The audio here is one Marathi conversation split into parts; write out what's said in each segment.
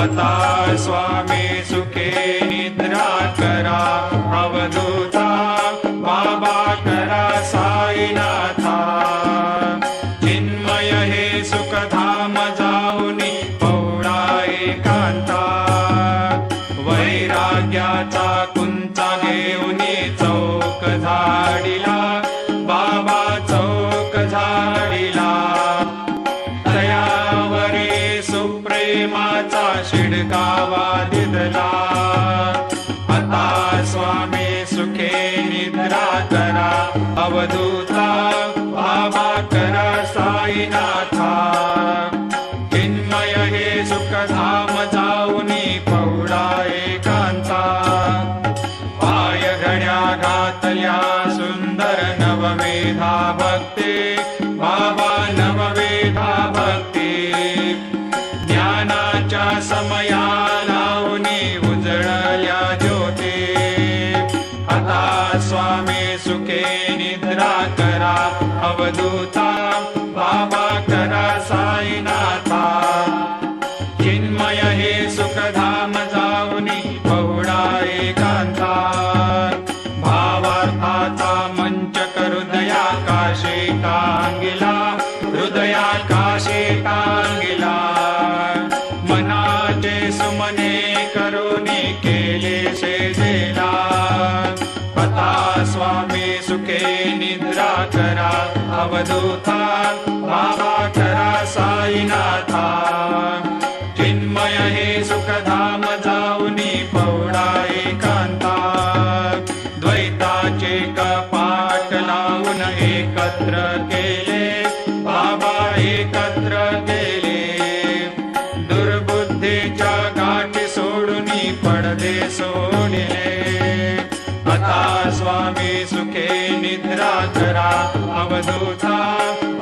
आता स्वामी सुखे निद्रा करा अवधूता बाबा करा साईनाथा चिन्मय हे सुखधाम जाऊनी पौडा एकांता वैराग्याचा कुंचा घेऊनी चौक झाडिला बाबा चौक झाडिला तयावरी सुप्रेमाचा शिडकावा दिदला आता स्वामी सुखे निद्रा करा अवधूता बाबा करा साईनाथा चिन्मय हे सुखधाम जाऊनी पौडा एकांता पाय घड्या घातल्या सुंदर नवमेधा भक्ती बाबा नवमेधा भक्ती ज्ञानाच्या समया लावणी उजळल्या ज्योती आता स्वामी सुखे निद्रा करा अवधूता बाबा करा साईनाथा चिन्मय हे सुखधाम जाऊनी पौडा एकांता भावार्थाचा मंचक हृदयाकाशे टांगिला हृदयाकाशे टांगिला मनाचे सुमने करुणी केले शेजेला आता स्वामी सुखे निद्रा करा अवधूता बाबा करा साईनाथा चिन्मय हे सुखधाम जाऊनी पौडा एकांता द्वैताचे कपाट लावून एकत्र केले बाबा एकत्र केले दुर्बुद्धीच्या गाठी सोडूनी पडदे सोडले आता स्वामी सुखे निद्रा करा अवधूता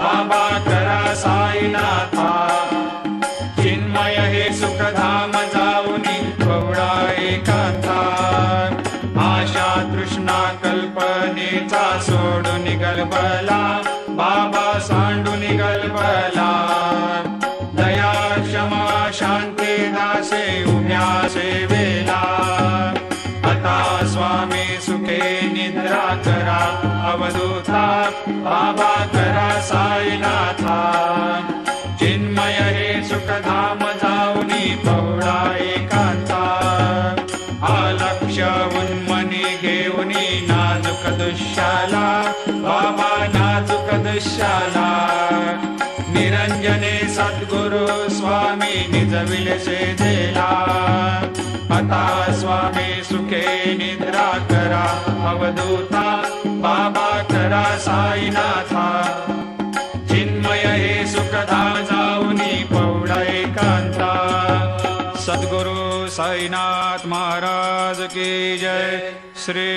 बाबा करा साईनाथा चिन्मय हे सुखधाम जाऊनी पौडा एकांता आशा तृष्णा कल्पनेचा सोडून गलबला बाबा सांडून गलबला दया क्षमा शांती दासे उभ्या सेवेला आता स्वामी सुखे निद्रा करा अवधूता बाबा करा साईनाथा चिन्मय हे सुखधाम जाऊनी पौडा एकांता आलक्ष उन्मनी घेऊनी नाजुक दुःशाला बाबा नाजुक दुःशाला निरंजने सद्गुरु स्वामी निजविले शेजेला आता स्वामी सुखे निद्रा करा अवधूता बाबा करा साईनाथा चिन्मय हे सुखधाम जाऊनी पौडा एकांता सद्गुरु साईनाथ महाराज की जय श्री